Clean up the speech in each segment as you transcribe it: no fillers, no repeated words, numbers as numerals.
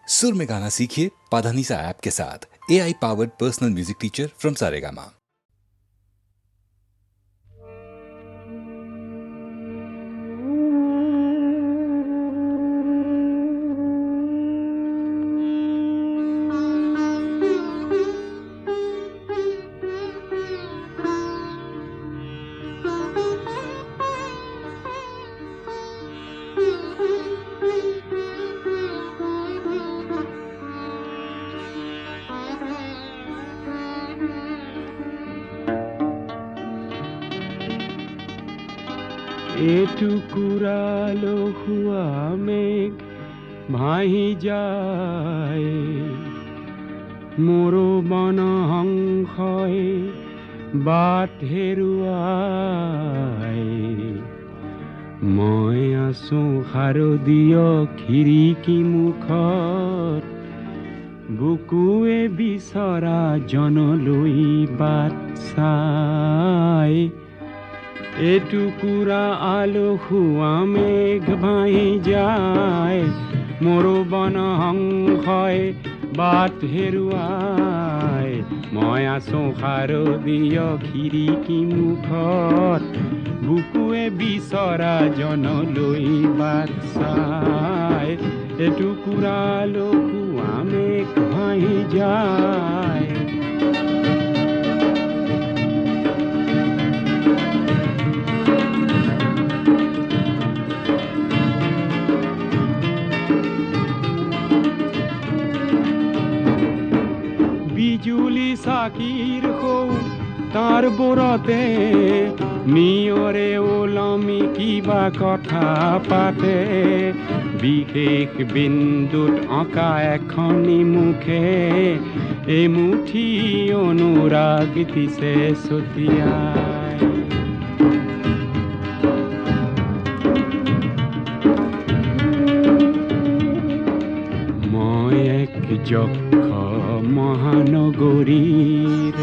सुर में गाना सीखिए पाधानीसा ऐप के साथ। AI powered personal music teacher from Saregama. এটুকুৰালো হোৱা মেঘ ভাহি যায়, মোৰো বনহংসই বাট হেৰুৱাই। মই আছো শাৰদীয় খিৰিকী মুখত, বুকুৱে বিচৰা জনলৈ বাট চাই। এটুকুৰা আলসুৱা মেঘ ভাহি যায়, মোৰো বনহংসই বাট হেৰুৱাই। মই আছো শাৰদীয় খিৰিকী মুখত, বুকুৱে বিচৰা জনলৈ বাট চাই। এটুকুৰা আলসুৱা মেঘ ভাহি যায়। বিজুলি চাকিৰ সৌ তাৰ বোৰতে, নিয়ৰে ওলমি কিবা কথা পাতে। বিশেষ বিন্দুত অঁকা এখনি মুখে, এমুঠি অনুৰাগ দিছে ছটিয়াই। মই এক যক্ষ মহানগৰীৰ,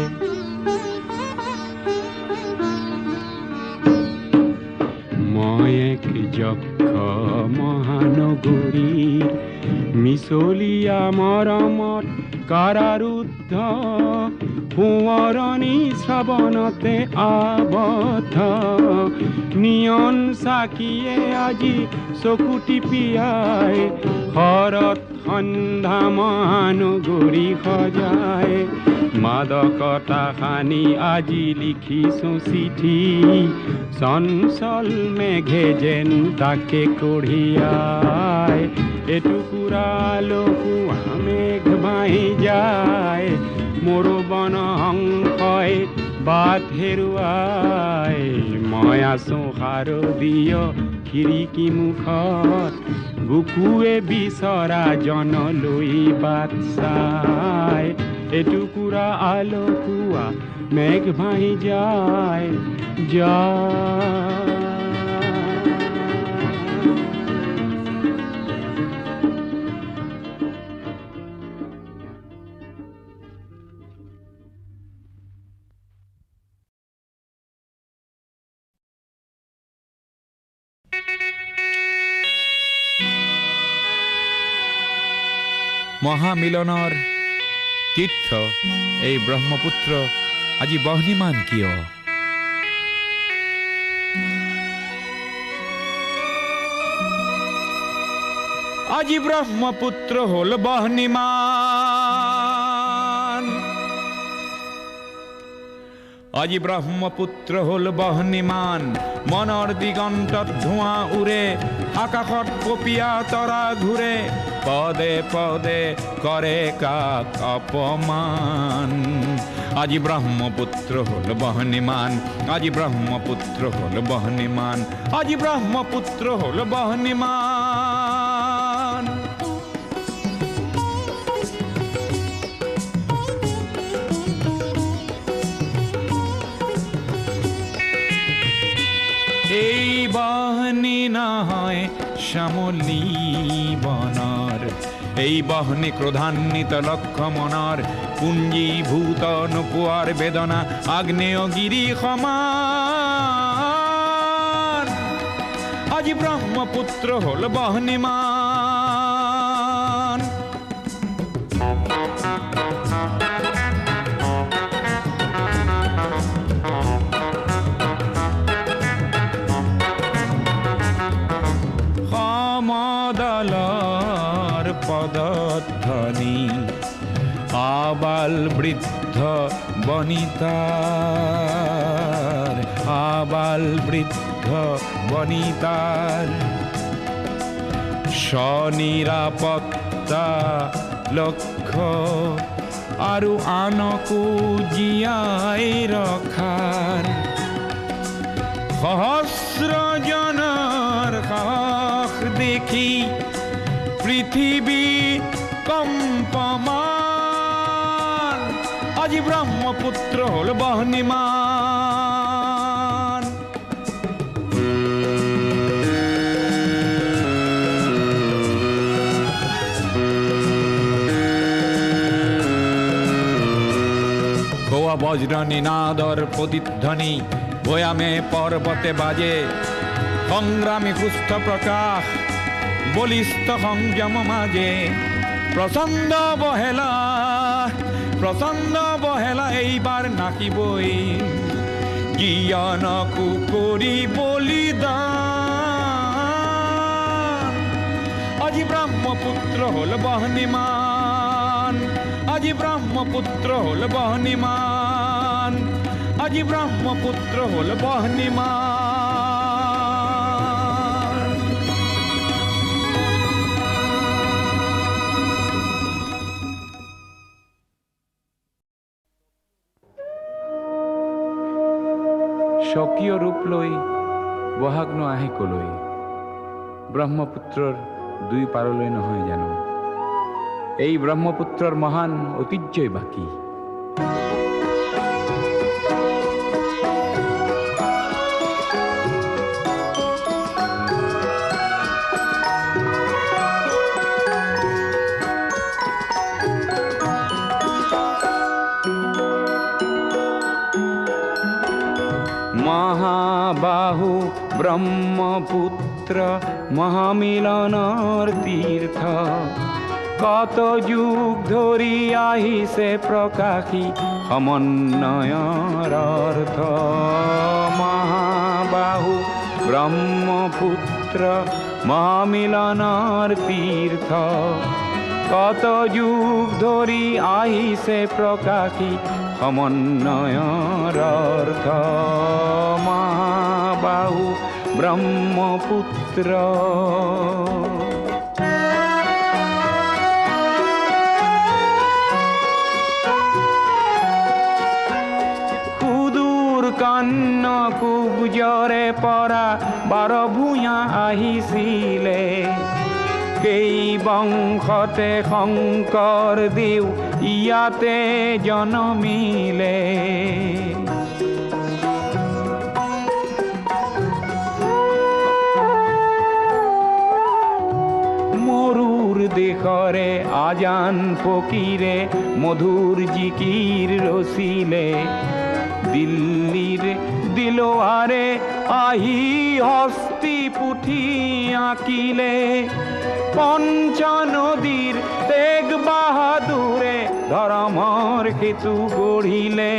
মই এক যক্ষ মহানগৰীৰ, মিছলীয়া মৰমত কাৰাৰুদ্ধ, সোঁৱৰণি শ্ৰাৱণতে আবদ্ধ। নিয়ন চাকিয়ে আজি চকু টিপিয়াই, শৰৎ সন্ধ্যা মহানগৰী সজায়। মাদকতা সানি আজি লিখিছো চিঠি, চঞ্চল মেঘে যেন তাকে কঢ়িয়াই। এটুকুৰা আলসুৱা মেঘ ভাহি যায়, মোৰো বনহংসই বাট হেৰুৱাই। মই আছো শাৰদীয় খিৰিকী মুখত, বুকুৱে বিচৰা জনলৈ বাট চাই। এটুকুৰা আলসুৱা মেঘ ভাহি যায়, যায়। মহামিলনৰ তীৰ্থ এই ব্ৰহ্মপুত্ৰ আজি বহ্নিমান কিয়? আজি ব্ৰহ্মপুত্ৰ হ'ল বহ্নিমান, আজি ব্ৰহ্মপুত্ৰ হ'ল বহ্নিমান। মনৰ দিগন্তত ধোঁৱা উৰে, আকাশত পপীয়া তৰা ঘূৰে, পদে পদে কৰে কাক অপমান। আজি ব্ৰহ্মপুত্ৰ হ'ল বহ্নিমান, আজি ব্ৰহ্মপুত্ৰ হ'ল বহ্নিমান, আজি ব্ৰহ্মপুত্ৰ হ'ল বহ্নিমান। এই বহ্নি নহয় শ্যামলী বনৰ, এই বহ্নি ক্ৰোধান্বিত লক্ষ্য মনৰ, পুঞ্জীভূত নোপোৱাৰ বেদনা আগ্নেয়গিৰি সমান। আজি ব্ৰহ্মপুত্ৰ হ'ল বহ্নিমান, তোমাৰ পদধ্বনি। আবাল বৃদ্ধ বনিতাৰ, আবাল বৃদ্ধ বনিতাৰ স্বনিৰাপত্তা লক্ষ্য আৰু আনকো জীয়াই ৰখাৰ সহস্ৰজনৰ সাহস দেখি পৃথিৱী কম্পমান। আজি ব্ৰহ্মপুত্ৰ হ'ল বহ্নিমান। গোয়া বজ্ৰ নিনাদৰ প্ৰতিধ্বনি ভয়ামে পৰ্বতে বাজে। সংগ্ৰামী সুস্থ প্ৰকাশ বলিষ্ঠ সংযম মাঝে। প্ৰচণ্ড বহেলা এইবাৰ নাকিবই। জ্ঞানকো কৰি বলিদান। আজি ব্ৰহ্মপুত্ৰ হ'ল বহ্নিমান। আজি ব্ৰহ্মপুত্ৰ হ'ল বহ্নিমান। আজি ব্ৰহ্মপুত্ৰ হ'ল বহ্নিমান। স্বকীয় ৰূপ লৈ বহাগনো আহে কলৈ। ব্ৰহ্মপুত্ৰৰ দুই পাৰলৈ নহয় জানো। এই ব্ৰহ্মপুত্ৰৰ মহান ঐতিহ্যই বাকী। মহাবাহু ব্ৰহ্মপুত্ৰ মহামিলনৰ তীৰ্থ। কত যুগ ধৰি আহিছে প্ৰকাশী সমন্বয়ৰ অৰ্থ। মহাবাহু ব্ৰহ্মপুত্ৰ মহামিলনৰ তীৰ্থ। কত যুগ ধৰি আহিছে প্ৰকাশী সমন্বয়ৰ অৰ্থ। মহাবাহু ব্ৰহ্মপুত্ৰ। কুবজৰে পৰা 12 ভূঞা আহিছিলে। সেই বংশতে শংকৰদেৱ ইয়াতে জনমিলে। মৰুৰ দেশৰে আজান ফকীৰে মধুৰ জিকিৰ ৰচিলে। দিল্লীৰ দিলোৱাৰে আহি হস্তি পুথি আঁকিলে। পঞ্চনদীৰ তেগ বাহাদুৰে ধৰ্মৰ সেতু গঢ়িলে।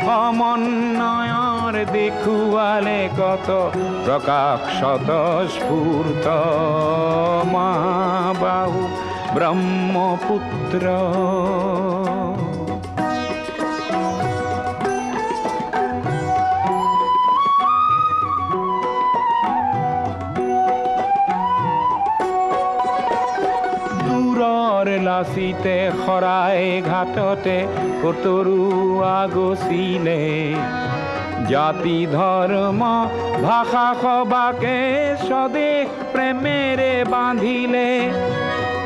সমন্বয়ৰ দেখুৱালে কত প্ৰকাশ স্বতঃস্ফূৰ্ত। মহাবাহু ব্ৰহ্মপুত্ৰ। লাচিতে শৰাই ঘাটতে কতৰুৱা গছিলে। জাতি ধৰ্ম ভাষা সবাকে স্বদেশ প্ৰেমেৰে বান্ধিলে।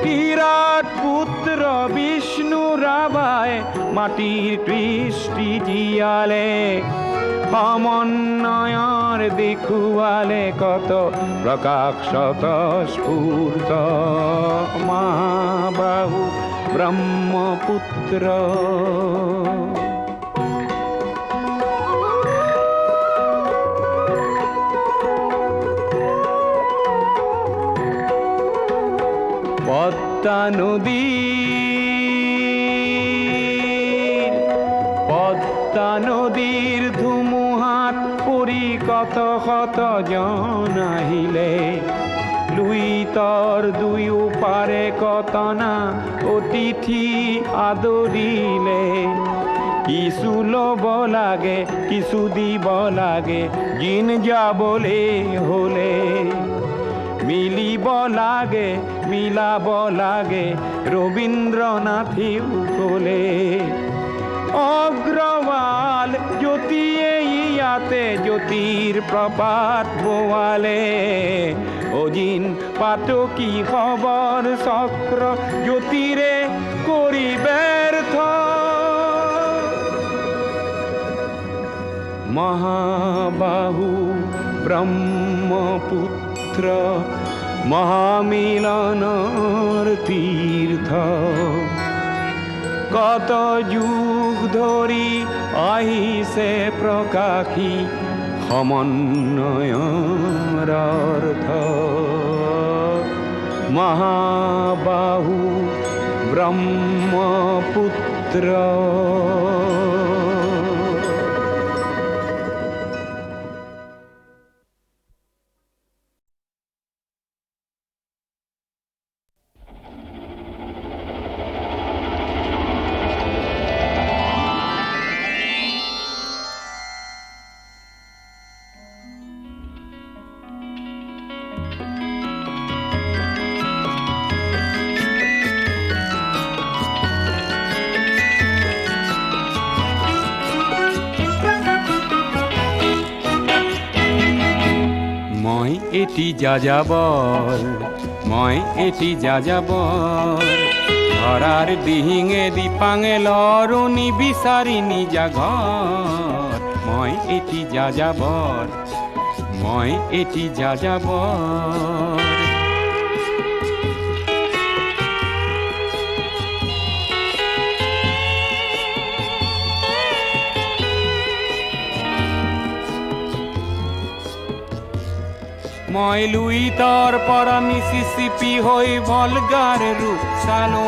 কিৰাত পুত্ৰ বিষ্ণু ৰাভাই মাটিৰ কৃষ্টি জীয়ালে। সমন্বয়ৰ দেখুৱালে কত প্ৰকাশ স্বতঃস্ফূৰ্ত। মহাবাহু ব্ৰহ্মপুত্ৰ। পদ্মা নদীৰ ধুমুহাত পৰি কত শত জন আহিলে। লুই তর দুয়ো পারে কতনা অতিথি আদরিলে কিছু লব লাগে কিছু দিব লাগে জিন যাবলে হলে মিলিব লাগে মিলাব লাগে রবীন্দ্রনাথেও বলে অগ্রওয়াল জ্যোতিয়ে ইয়াতে জ্যোতির প্রপাত বোয়ালে অজিন পাতকি খবর চক্র জ্যোতিরে করি ব্যর্থ মহাবাহু ব্রহ্মপুত্র মহামিলনর তীর্থ কত যুগ ধরি আহিছে প্রকাশী সমন্বয়ৰ অৰ্থ মহাবাহু ব্ৰহ্মপুত্ৰ এটি যাযাবৰ মই এটি যাযাবৰ ধৰাৰ দিহিঙে দিপাঙে লৰো নিবিচাৰি নিজা ঘৰ মই এটি যাযাবৰ মই এটি যাযাবৰ মই লুইতৰ পৰা মিছিছিপি হৈ ভলগাৰ ৰূপ চালো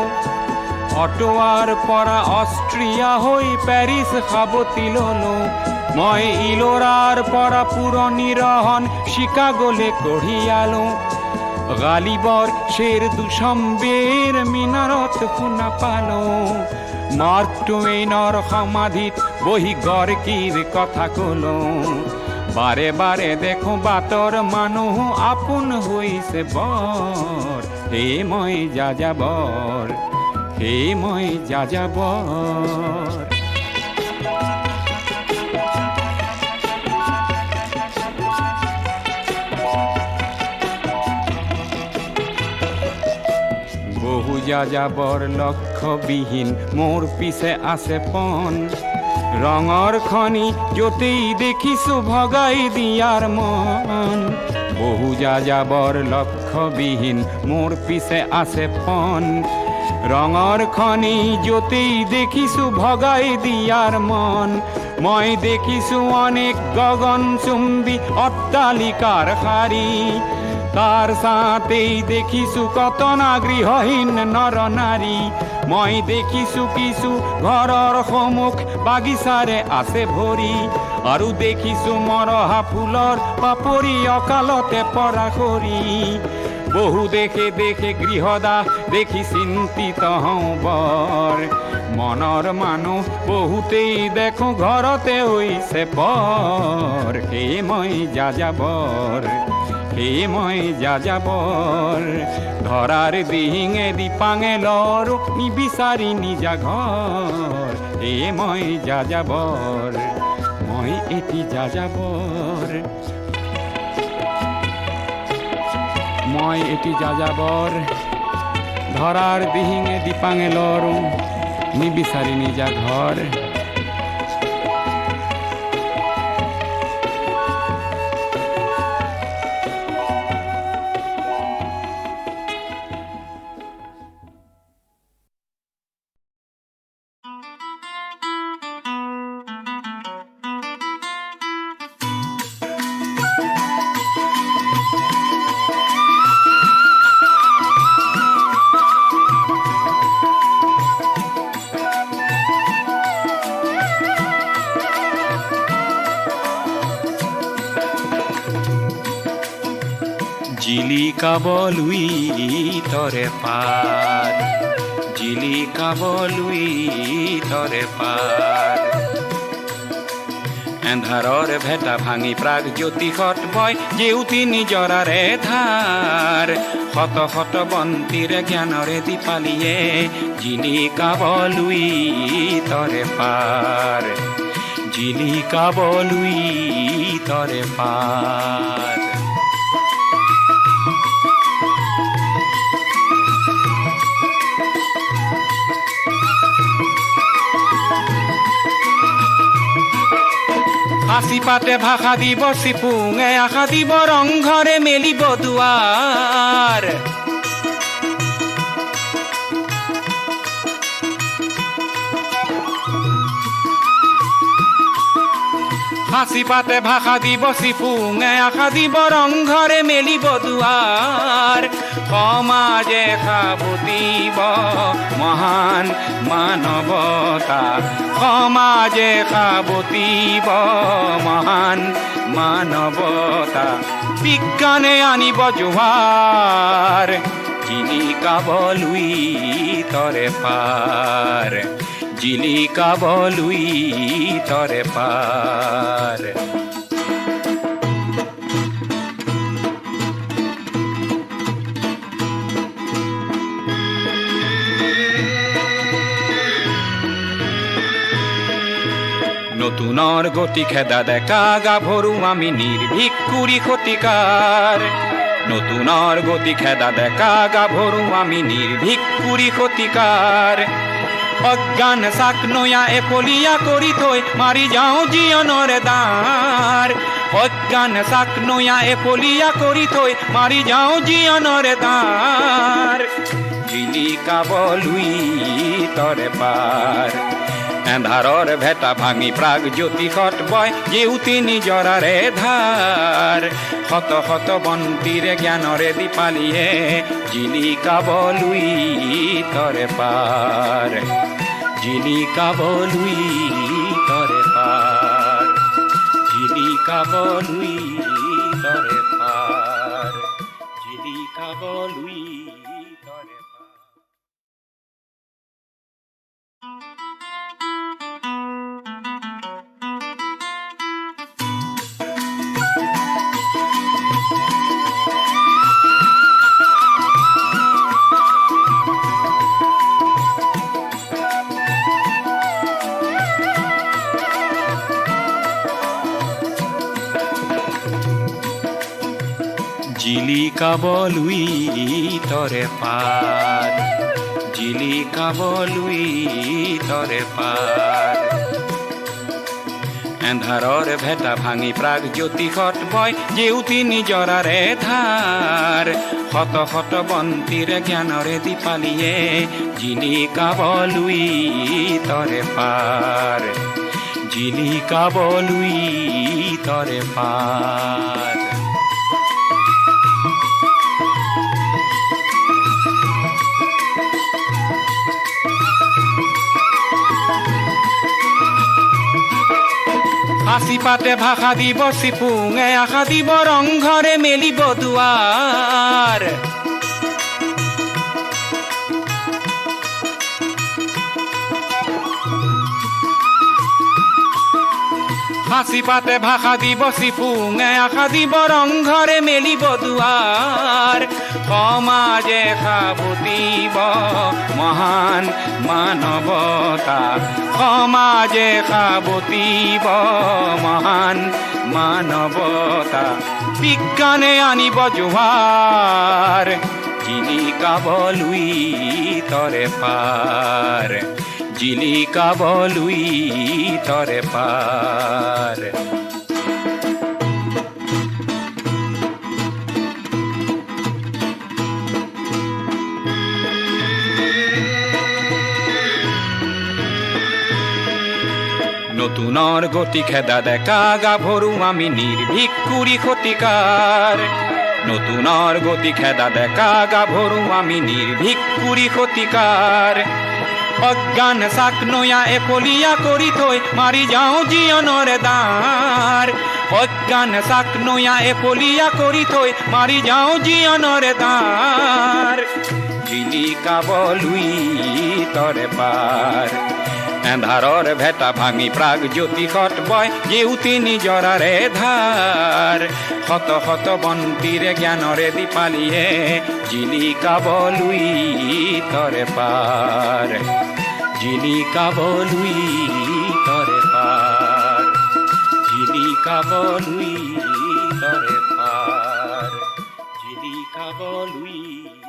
অটোৱাৰ পৰা অষ্ট্ৰিয়া হৈ পেৰিছ সাৱটি ললো মই ইলোৰাৰ পৰা পুৰণি ৰহন চিকাগোলে কঢ়িয়ালো গালিবৰ শ্বেৰ দুচম্বেৰ মিনাৰত শুনা পালো মাৰ্ক টুৱেইনৰ সমাধিত বহি গৰ্কিৰ কথা কলো বাৰে বাৰে দেখো বাটৰ মানুহ আপোন হৈছে বৰ হে মই যাযাবৰ হে মই যাযাবৰ বহু যাযাবৰ লক্ষ্যবিহীন মোৰ পিছে আছে পণ ৰঙৰ খনি য'তেই দেখিছো ভগাই দিয়াৰ মন বহু যাযাবৰ লক্ষ্যবিহীন মোৰ পিছে আছে পণ ৰঙৰ খনি য'তেই দেখিছো ভগাই দিয়াৰ মন মই দেখিছো অনেক গগনচুম্বী অট্টালিকাৰ শাৰী তাৰ ছাতেই দেখিছো কতনা গৃহহীন নৰ নাৰী মই দেখিছো কিছু ঘৰৰ সন্মুখ বাগিচাৰে আছে ভৰি আৰু দেখিছো মৰহা ফুলৰ পাপৰি অকালতে পৰা কৰি বহু দেখে দেখে গৃহদাহ দেখি চিন্তিত হওঁ বৰ মনৰ মানুহ বহুতেই দেখো ঘৰতে হৈছে পৰ হে মই যাযাবৰ হে মই যাযাবৰ ধৰাৰ দিহিঙে দিপাঙে লৰো নিবিচাৰি নিজা ঘৰ হে মই যাযাবৰ মই এটি যাযাবৰ মই এটি যাযাবৰ ধৰাৰ দিহিঙে দিপাঙে লৰো নিবিচাৰি নিজা ঘৰ জিলিকা বলুই তৰে পাৰ, জিলিকা বলুই তৰে পাৰ। এন্ধাৰৰ ভেটা ভাঙি প্ৰাগ জ্যোতি সত বয় জেউতি নিজৰাৰে ধাৰ। শত শত বন্তিৰে জ্ঞানৰে দীপালিয়ে জিলিকা বলুই তৰে পাৰ, জিলিকা বলুই তৰে পাৰ। হাসি পাতে ভাষা দিব চিপুঙে আশা দিব ৰংঘৰে মেলিব দুৱাৰ। হাসি পাতে ভাষা দিব চিপুঙে আশা দিব ৰংঘৰে মেলিব দুৱাৰ। সমাজে সাবুতিব মহান মানৱতা, সমাজে সাবুতিব মহান মানৱতা। বিজ্ঞানে আনিব জোহাৰ, জিলিকা বলুই তৰে পাৰ, জিলিকা বলুই তৰে পাৰ। নতুনৰ গতি খেদা ডেকা গাভৰু আমি নিৰ্ভীক কুৰি ক্ষতিকাৰ। নতুনৰ গতি খেদা ডেকা গাভৰু আমি নিৰ্ভীক কুৰি ক্ষতিকাৰ। অজ্ঞান চাক নয়া একলীয়া কৰি থৈ মাৰি যাওঁ জীৱনৰ দ্বাৰ। অজ্ঞান চাক নয়া একলীয়া কৰি থৈ মাৰি যাওঁ জীৱনৰ দ্বাৰ। জিলিকা বলুই তৰে পাৰ, এন্ধাৰৰ ভেটা ভাঙি প্ৰাগ জ্যোতি সত বয় জেউতি নিজৰাৰে ধাৰ। শত শত বন্তিৰে জ্ঞানৰে দীপালিয়ে জিলিকা বলুই তৰে পাৰ, জিলিকা বলুই তৰে পাৰ, জিলিকা বলুই তৰে পাৰ, জিলিকা বলুই তৰে পাৰ। জিলিকা বলুই তৰে পাৰ, জিলিকা বলুই তৰে পাৰ। এন্ধাৰৰ ভেটা ভাঙি প্ৰাগ জ্যোতি সত বয় জেউতি নিজৰাৰে ধাৰ। শত শত বন্তিৰে জ্ঞানৰে দীপালিয়ে জিলিকা বলুই তৰে পাৰ, জিলিকা বলুই তৰে পাৰ। হাসি পাতে ভাষা দিব চিপুঙে আশা দিব ৰংঘৰে মেলিব দুৱাৰ। হাসি পাতে ভাষা দিব চিপুঙে আশা দিব ৰংঘৰে মেলিব দুৱাৰ। সমাজে সাবুতিব মহান মানৱতা, সমাজে সাবুতিব মহান মানৱতা। বিজ্ঞানে আনিব জোহাৰ, জিলিকা বলুই তৰে পাৰ, জিলিকা বলুই তৰে পাৰ। নতুনৰ গতি খেদা ডেকা গাভৰু আমি নিৰ্ভীক কুৰি ক্ষতিকাৰ। নতুনৰ গতি খেদা ডেকা গাভৰু আমি নিৰ্ভীক কুৰি ক্ষতিকাৰ। অজ্ঞান চাক নয়া এফলিয়া কৰি থৈ মাৰি যাওঁ জীৱনৰ দ্বাৰ অজ্ঞান চাক নয়া এফলিয়া কৰি থৈ মাৰি যাওঁ জীৱনৰ দ্বাৰ জিলিকাব লুই তৰে পাৰ এন্ধাৰৰ ভেটা ভাঙি প্ৰাগ জ্যোতিষত বয় জেউতি নিজৰাৰে ধাৰ শত শত বন্তিৰে জ্ঞানৰে দীপালিয়ে জিলিকাব লুই তৰে পাৰ জিলিকাব লুই তৰে পাৰ জিলিকাব লুই তৰে পাৰ জিলিকাব লুই